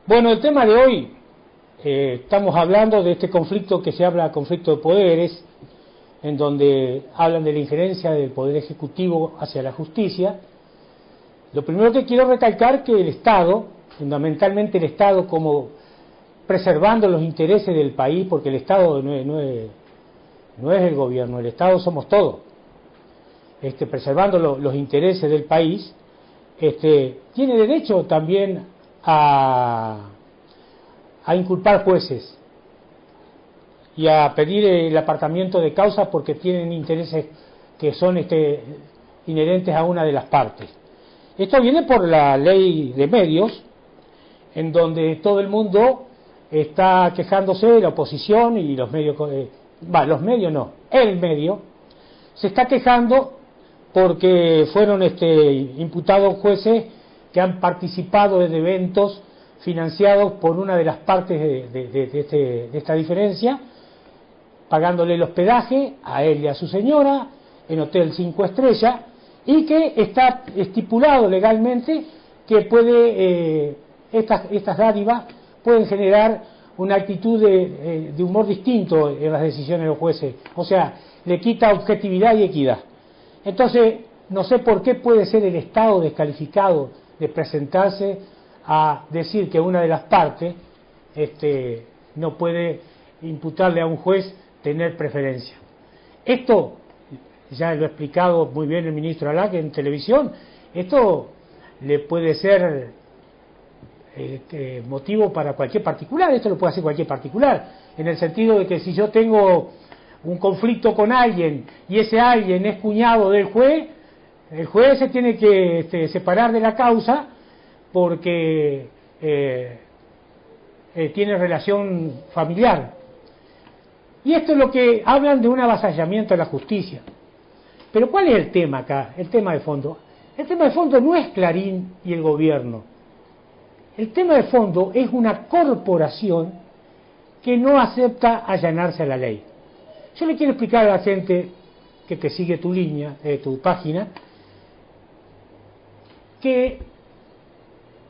Bueno, el tema de hoy, estamos hablando de este conflicto que se habla, conflicto de poderes, en donde hablan de la injerencia del Poder Ejecutivo hacia la justicia. Lo primero que quiero recalcar que el Estado, fundamentalmente el Estado como preservando los intereses del país, porque el Estado no es el gobierno, el Estado somos todos, preservando los intereses del país, tiene derecho también a inculpar jueces y a pedir el apartamiento de causa porque tienen intereses que son inherentes a una de las partes. Esto viene por la ley de medios, en donde todo el mundo está quejándose de la oposición y los medios, el medio se está quejando porque fueron imputados jueces que han participado en eventos financiados por una de las partes de esta diferencia, pagándole el hospedaje a él y a su señora en hotel 5 estrellas, y que está estipulado legalmente que estas dádivas pueden generar una actitud de humor distinto en las decisiones de los jueces, o sea, le quita objetividad y equidad. Entonces, no sé por qué puede ser el Estado descalificado de presentarse a decir que una de las partes no puede imputarle a un juez tener preferencia. Esto, ya lo ha explicado muy bien el ministro Alac en televisión, esto le puede ser motivo para cualquier particular, esto lo puede hacer cualquier particular, en el sentido de que si yo tengo un conflicto con alguien y ese alguien es cuñado del juez, el juez se tiene que separar de la causa porque tiene relación familiar. Y esto es lo que hablan de un avasallamiento a la justicia. Pero ¿cuál es el tema acá? El tema de fondo. El tema de fondo no es Clarín y el gobierno. El tema de fondo es una corporación que no acepta allanarse a la ley. Yo le quiero explicar a la gente que te sigue tu línea, tu página, que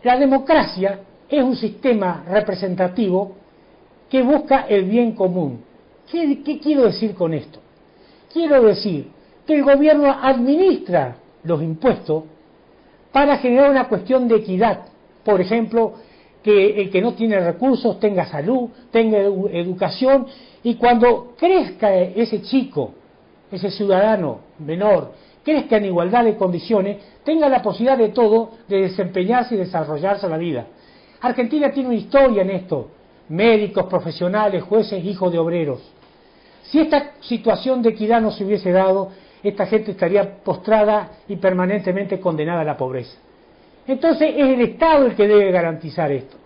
la democracia es un sistema representativo que busca el bien común. ¿Qué quiero decir con esto? Quiero decir que el gobierno administra los impuestos para generar una cuestión de equidad. Por ejemplo, que el que no tiene recursos tenga salud, tenga educación, y cuando crezca ese chico, ese ciudadano menor, crezca en igualdad de condiciones, tenga la posibilidad de todo, de desempeñarse y desarrollarse en la vida. Argentina tiene una historia en esto, médicos, profesionales, jueces, hijos de obreros. Si esta situación de equidad no se hubiese dado, esta gente estaría postrada y permanentemente condenada a la pobreza. Entonces es el Estado el que debe garantizar esto.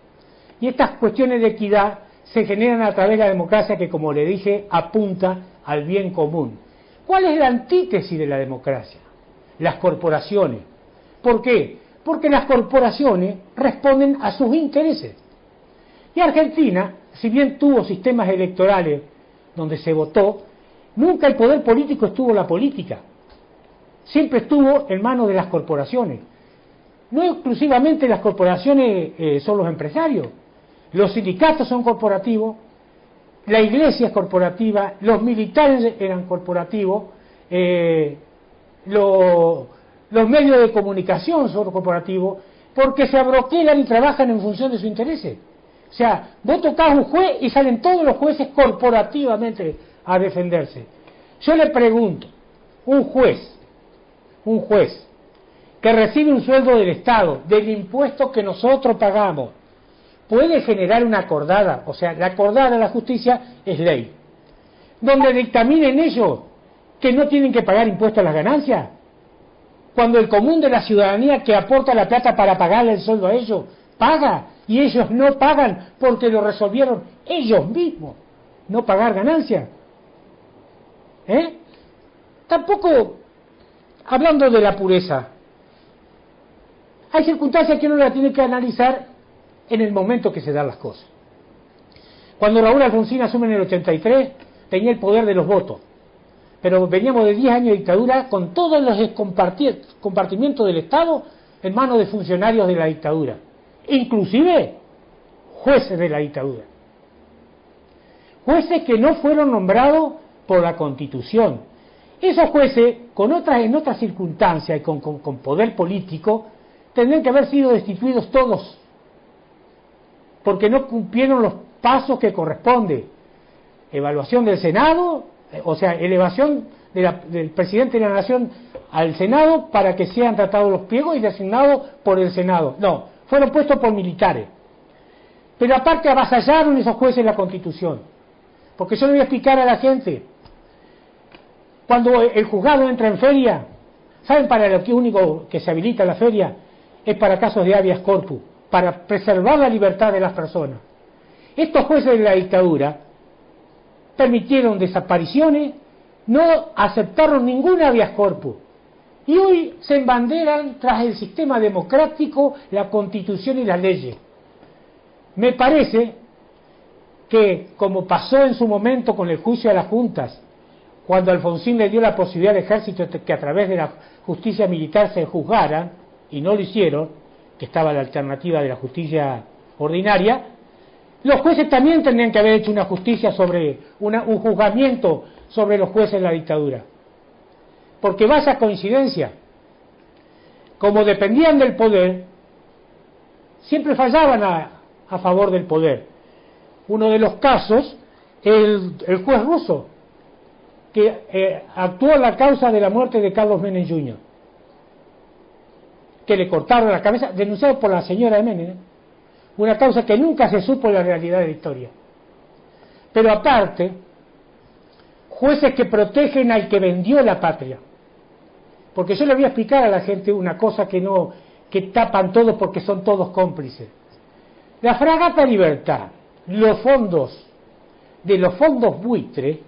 Y estas cuestiones de equidad se generan a través de la democracia que, como le dije, apunta al bien común. ¿Cuál es la antítesis de la democracia? Las corporaciones. ¿Por qué? Porque las corporaciones responden a sus intereses. Y Argentina, si bien tuvo sistemas electorales donde se votó, nunca el poder político estuvo en la política. Siempre estuvo en manos de las corporaciones. No exclusivamente las corporaciones son los empresarios. Los sindicatos son corporativos, la iglesia es corporativa, los militares eran corporativos, los medios de comunicación son corporativos, porque se abroquelan y trabajan en función de sus intereses. O sea, vos tocás un juez y salen todos los jueces corporativamente a defenderse. Yo le pregunto, un juez que recibe un sueldo del Estado, del impuesto que nosotros pagamos, puede generar una acordada, o sea, la acordada de la justicia es ley, donde dictaminen ellos que no tienen que pagar impuestos a las ganancias, cuando el común de la ciudadanía que aporta la plata para pagarle el sueldo a ellos, paga, y ellos no pagan porque lo resolvieron ellos mismos, no pagar ganancias. Tampoco, hablando de la pureza, hay circunstancias que uno la tiene que analizar en el momento que se dan las cosas. Cuando Raúl Alfonsín asume en el 83, tenía el poder de los votos, pero veníamos de 10 años de dictadura con todos los compartimientos del Estado en manos de funcionarios de la dictadura. Inclusive jueces de la dictadura. Jueces que no fueron nombrados por la Constitución. Esos jueces, en otras circunstancias y con poder político, tendrían que haber sido destituidos todos, porque no cumplieron los pasos que corresponde. Evaluación del Senado, o sea, elevación del presidente de la Nación al Senado para que sean tratados los pliegos y designados por el Senado. No, fueron puestos por militares. Pero aparte avasallaron esos jueces la Constitución. Porque yo le voy a explicar a la gente, cuando el juzgado entra en feria, ¿saben para lo que único que se habilita la feria? Es para casos de habeas corpus, para preservar la libertad de las personas. Estos jueces de la dictadura permitieron desapariciones, no aceptaron ningún habeas corpus, y hoy se embanderan tras el sistema democrático, la Constitución y las leyes. Me parece que, como pasó en su momento con el juicio a las juntas, cuando Alfonsín le dio la posibilidad al ejército que a través de la justicia militar se juzgaran, y no lo hicieron, que estaba la alternativa de la justicia ordinaria, los jueces también tendrían que haber hecho una justicia sobre, un juzgamiento sobre los jueces de la dictadura. Porque vaya coincidencia, como dependían del poder, siempre fallaban a favor del poder. Uno de los casos, el juez ruso, que actuó en la causa de la muerte de Carlos Menem Jr., que le cortaron la cabeza, denunciado por la señora de Menem, una causa que nunca se supo la realidad de la historia. Pero aparte, jueces que protegen al que vendió la patria. Porque yo le voy a explicar a la gente una cosa que tapan todos porque son todos cómplices. La Fragata Libertad, los fondos buitre,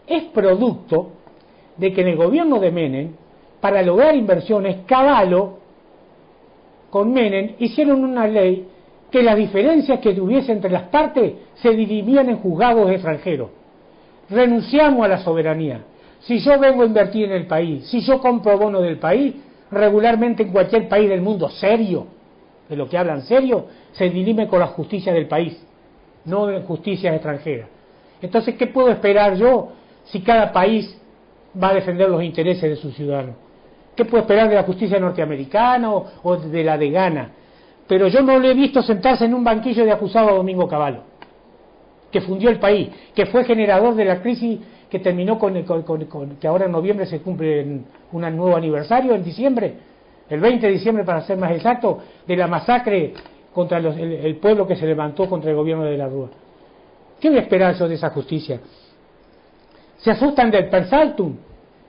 es producto de que en el gobierno de Menem, para lograr inversiones, Cavallo con Menem hicieron una ley que las diferencias que tuviese entre las partes se dirimían en juzgados extranjeros. Renunciamos a la soberanía. Si yo vengo a invertir en el país, si yo compro bonos del país, regularmente en cualquier país del mundo serio, de lo que hablan serio, se dirime con la justicia del país, no en justicias extranjeras. Entonces, ¿qué puedo esperar yo si cada país va a defender los intereses de sus ciudadanos? ¿Qué puedo esperar de la justicia norteamericana o de la de Ghana? Pero yo no lo he visto sentarse en un banquillo de acusado a Domingo Cavallo, que fundió el país, que fue generador de la crisis que terminó que ahora en noviembre se cumple un nuevo aniversario, en diciembre, el 20 de diciembre para ser más exacto, de la masacre contra el pueblo que se levantó contra el gobierno de la Rúa. ¿Qué voy a esperar yo de esa justicia? Se asustan del per saltum.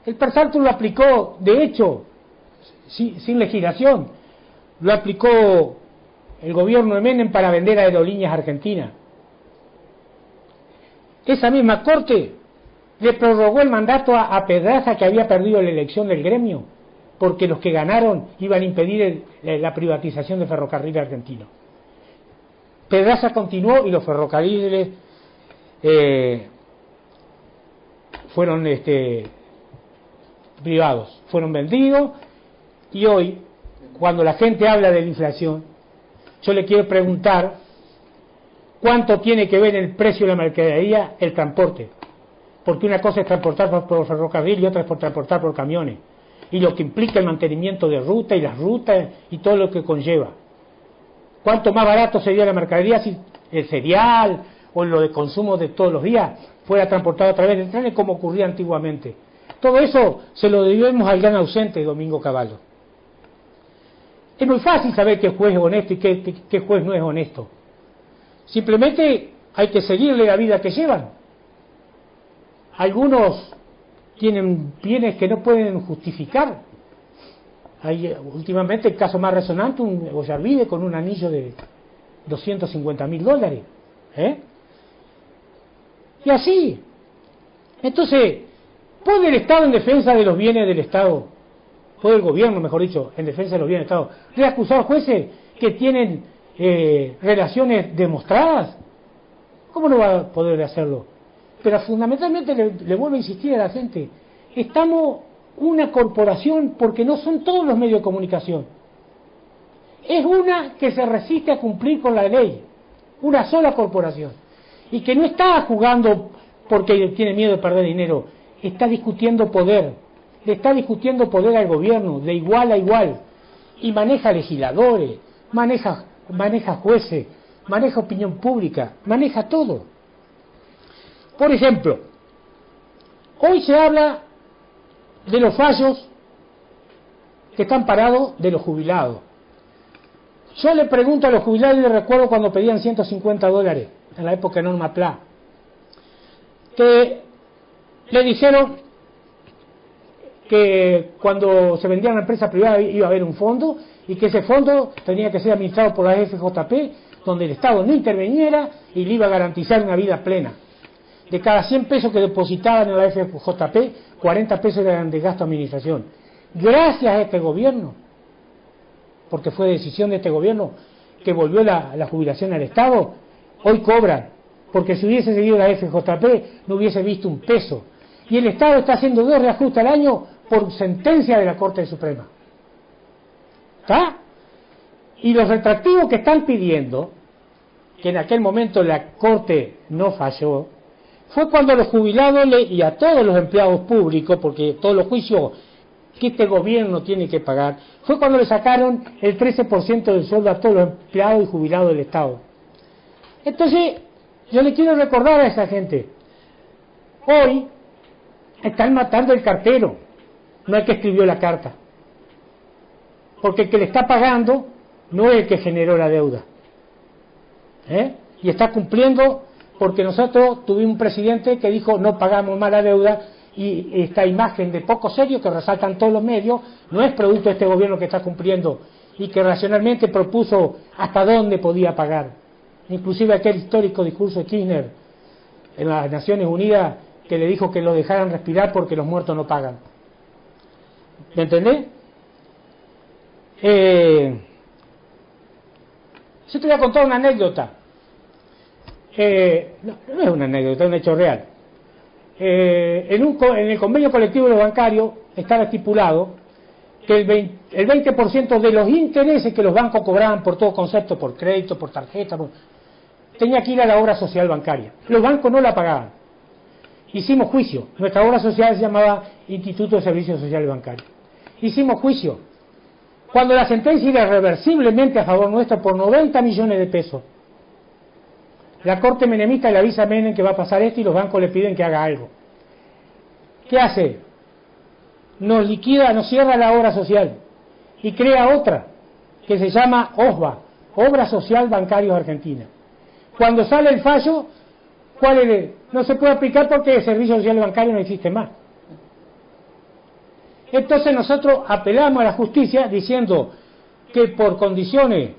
El per saltum lo aplicó, de hecho, sin legislación, lo aplicó el gobierno de Menem para vender aerolíneas argentinas. Esa misma corte le prorrogó el mandato a Pedraza, que había perdido la elección del gremio, porque los que ganaron iban a impedir la privatización del ferrocarril argentino. Pedraza continuó y los ferrocarriles fueron privados, fueron vendidos, y hoy, cuando la gente habla de la inflación, yo le quiero preguntar cuánto tiene que ver el precio de la mercadería el transporte, porque una cosa es transportar por ferrocarril y otra es por transportar por camiones, y lo que implica el mantenimiento de ruta y las rutas y todo lo que conlleva. ¿Cuánto más barato sería la mercadería si el cereal o lo de consumo de todos los días fuera transportado a través de trenes como ocurría antiguamente? Todo eso se lo debemos al gran ausente Domingo Cavallo. Es muy fácil saber qué juez es honesto y qué juez no es honesto. Simplemente hay que seguirle la vida que llevan. Algunos tienen bienes que no pueden justificar. Hay últimamente el caso más resonante, un Ollarvide con un anillo de $250.000. Y así. Entonces, ¿puede el Estado en defensa de los bienes del Estado, puede el gobierno, mejor dicho, en defensa de los bienes del Estado, reacusar a jueces que tienen relaciones demostradas? ¿Cómo no va a poder hacerlo? Pero fundamentalmente le vuelvo a insistir a la gente, estamos una corporación porque no son todos los medios de comunicación. Es una que se resiste a cumplir con la ley. una sola corporación, y que no está jugando porque tiene miedo de perder dinero, está discutiendo poder, le está discutiendo poder al gobierno, de igual a igual, y maneja legisladores, maneja jueces, maneja opinión pública, maneja todo. Por ejemplo, hoy se habla de los fallos que están parados de los jubilados. Yo le pregunto a los jubilados y les recuerdo cuando pedían $150 en la época de Norma Pla, que le dijeron que cuando se vendía una empresa privada iba a haber un fondo y que ese fondo tenía que ser administrado por la FJP, donde el Estado no interviniera y le iba a garantizar una vida plena. De cada 100 pesos que depositaban en la FJP, 40 pesos eran de gasto de administración. Gracias a este gobierno, porque fue decisión de este gobierno que volvió la jubilación al Estado, hoy cobran, porque si hubiese seguido la FJP no hubiese visto un peso. Y el Estado está haciendo 2 reajustes al año por sentencia de la Corte Suprema. ¿Está? Y los retractivos que están pidiendo, que en aquel momento la Corte no falló, fue cuando los jubilados y a todos los empleados públicos, porque todos los juicios que este gobierno tiene que pagar, fue cuando le sacaron el 13% del sueldo a todos los empleados y jubilados del Estado. Entonces, yo le quiero recordar a esa gente, hoy están matando el cartero, no el que escribió la carta, porque el que le está pagando no es el que generó la deuda, y está cumpliendo, porque nosotros tuvimos un presidente que dijo no pagamos más la deuda, y esta imagen de poco serio que resaltan todos los medios no es producto de este gobierno que está cumpliendo y que racionalmente propuso hasta dónde podía pagar. Inclusive aquel histórico discurso de Kirchner en las Naciones Unidas que le dijo que lo dejaran respirar porque los muertos no pagan. ¿Me entendés? Yo te voy a contar una anécdota. No es una anécdota, es un hecho real. En el convenio colectivo de los bancarios estaba estipulado que el 20% de los intereses que los bancos cobraban por todo concepto, por crédito, por tarjeta, tenía que ir a la obra social bancaria. Los bancos no la pagaban. Hicimos juicio. Nuestra obra social se llamaba Instituto de Servicios Sociales Bancarios. Hicimos juicio. Cuando la sentencia era irreversiblemente a favor nuestro por 90 millones de pesos, la Corte Menemista le avisa a Menem que va a pasar esto y los bancos le piden que haga algo. ¿Qué hace? Nos liquida, nos cierra la obra social y crea otra que se llama OSBA, Obra Social Bancaria Argentina. Cuando sale el fallo, no se puede aplicar porque el servicio social bancario no existe más. Entonces nosotros apelamos a la justicia diciendo que por condiciones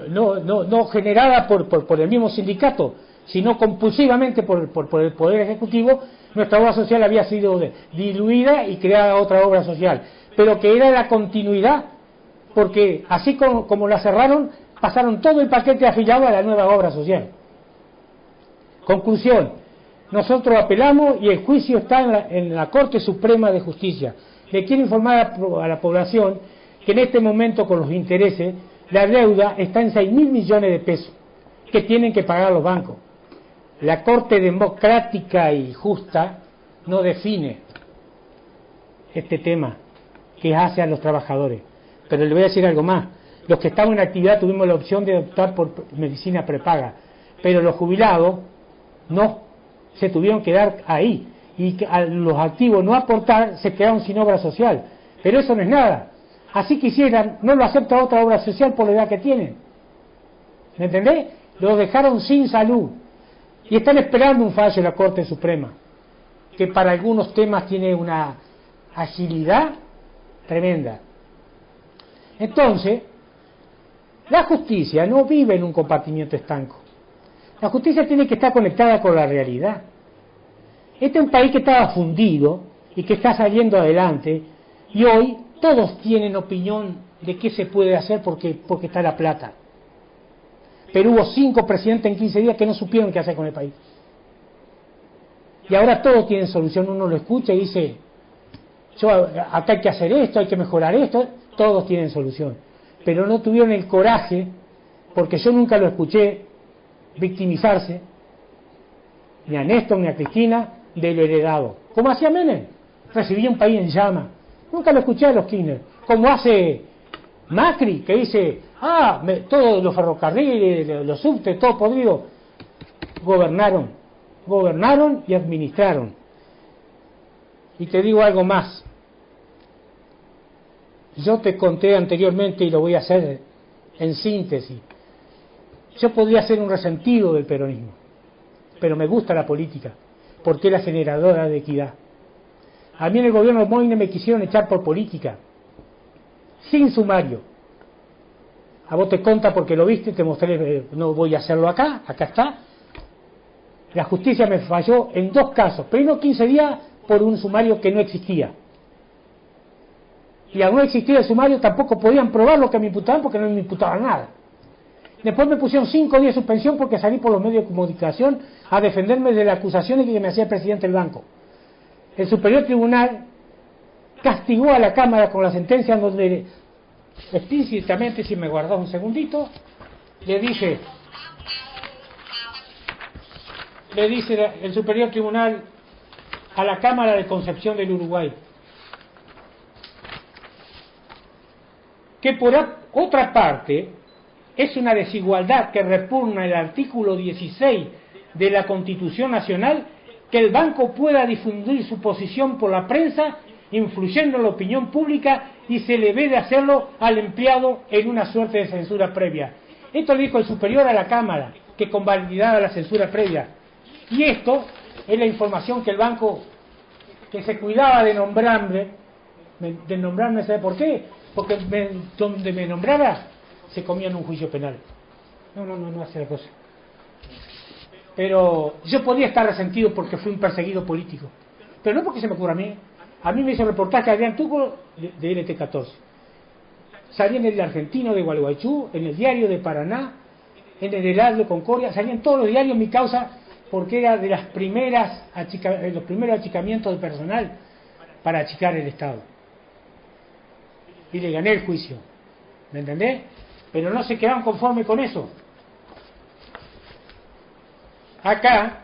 no generada por el mismo sindicato, sino compulsivamente por el Poder Ejecutivo, nuestra obra social había sido diluida y creada otra obra social, pero que era la continuidad, porque así como la cerraron, pasaron todo el paquete afiliado a la nueva obra social. Conclusión, nosotros apelamos y el juicio está en la Corte Suprema de Justicia. Le quiero informar a la población que en este momento con los intereses la deuda está en 6.000 millones de pesos que tienen que pagar los bancos. La Corte democrática y justa no define este tema que hace a los trabajadores. Pero le voy a decir algo más. Los que estamos en actividad tuvimos la opción de optar por medicina prepaga, pero los jubilados no, se tuvieron que dar ahí. Y a los activos no aportar se quedaron sin obra social. Pero eso no es nada. Así quisieran, no lo acepta otra obra social por la edad que tienen. ¿Me entendés? Los dejaron sin salud. Y están esperando un fallo de la Corte Suprema, que para algunos temas tiene una agilidad tremenda. Entonces, la justicia no vive en un compartimiento estanco. La justicia tiene que estar conectada con la realidad. Este es un país que estaba fundido y que está saliendo adelante, y hoy todos tienen opinión de qué se puede hacer porque está la plata. Pero hubo 5 presidentes en 15 días que no supieron qué hacer con el país. Y ahora todos tienen solución. Uno lo escucha y dice, acá hay que hacer esto, hay que mejorar esto. Todos tienen solución. Pero no tuvieron el coraje porque yo nunca lo escuché victimizarse, ni a Néstor ni a Cristina, de lo heredado. Como hacía Menem, recibía un país en llamas. Nunca lo escuché a los Kirchner. Como hace Macri, que dice, todos los ferrocarriles, los subtes, todo podrido. Gobernaron y administraron. Y te digo algo más. Yo te conté anteriormente, y lo voy a hacer en síntesis, yo podría ser un resentido del peronismo, pero me gusta la política, porque es la generadora de equidad. A mí en el gobierno de Moine me quisieron echar por política, sin sumario. A vos te conta porque lo viste, te mostré, no voy a hacerlo acá está. La justicia me falló en 2 casos, pero no 15 días por un sumario que no existía. Y al no existir el sumario tampoco podían probar lo que me imputaban porque no me imputaban nada. Después me pusieron 5 días de suspensión porque salí por los medios de comunicación a defenderme de las acusaciones que me hacía el presidente del banco. El Superior Tribunal castigó a la Cámara con la sentencia donde explícitamente, si me guardás un segundito, le dice el Superior Tribunal a la Cámara de Concepción del Uruguay que por otra parte es una desigualdad que repugna el artículo 16 de la Constitución Nacional que el banco pueda difundir su posición por la prensa, influyendo en la opinión pública, y se le ve de hacerlo al empleado en una suerte de censura previa. Esto lo dijo el superior a la Cámara, que convalidaba la censura previa. Y esto es la información que el banco, que se cuidaba de nombrarme, ¿sabe por qué? Porque donde me nombraba se comían un juicio penal. No hace la cosa. Pero yo podía estar resentido porque fui un perseguido político, pero no porque se me ocurra a mí. A mí me hizo reportaje Adrián Tuco de LT14, salía en el Argentino de Gualeguaychú, en el Diario de Paraná, en el Heraldo de Concordia, salían todos los diarios mi causa, porque era de los primeros achicamientos de personal para achicar el Estado. Y le gané el juicio, ¿me entendés? Pero no se quedaron conformes con eso. Acá,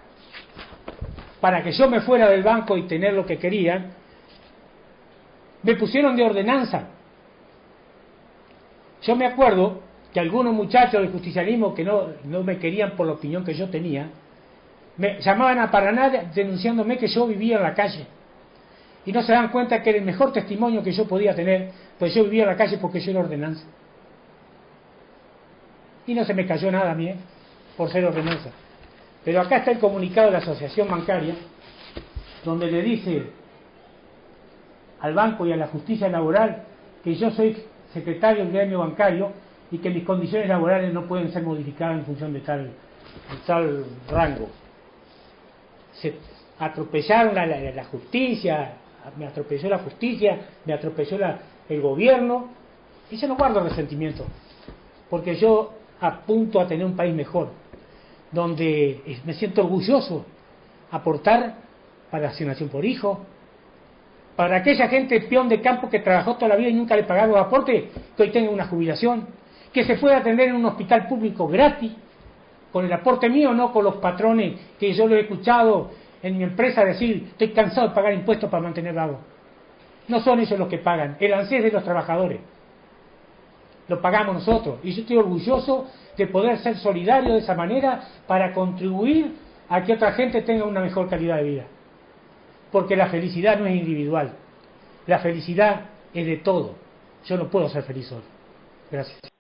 para que yo me fuera del banco y tener lo que querían, me pusieron de ordenanza. Yo me acuerdo que algunos muchachos del justicialismo que no me querían por la opinión que yo tenía, me llamaban a Paraná denunciándome que yo vivía en la calle. Y no se dan cuenta que era el mejor testimonio que yo podía tener, pues yo vivía en la calle porque yo era ordenanza. Y no se me cayó nada a mí, por ser ordenanza. Pero acá está el comunicado de la Asociación Bancaria, donde le dice al banco y a la justicia laboral que yo soy secretario del gremio bancario y que mis condiciones laborales no pueden ser modificadas en función de tal rango. Se atropellaron la justicia, me atropelló la justicia, me atropelló el gobierno, y yo no guardo resentimiento, porque yo apunto a tener un país mejor, donde me siento orgulloso aportar para la asignación por hijo, para aquella gente peón de campo que trabajó toda la vida y nunca le pagaron los aportes, que hoy tenga una jubilación, que se pueda atender en un hospital público gratis, con el aporte mío, no con los patrones que yo lo he escuchado en mi empresa decir, estoy cansado de pagar impuestos para mantener vago. No son ellos los que pagan, el ANSES de los trabajadores. Lo pagamos nosotros, y yo estoy orgulloso de poder ser solidario de esa manera para contribuir a que otra gente tenga una mejor calidad de vida. Porque la felicidad no es individual, la felicidad es de todo. Yo no puedo ser feliz solo. Gracias.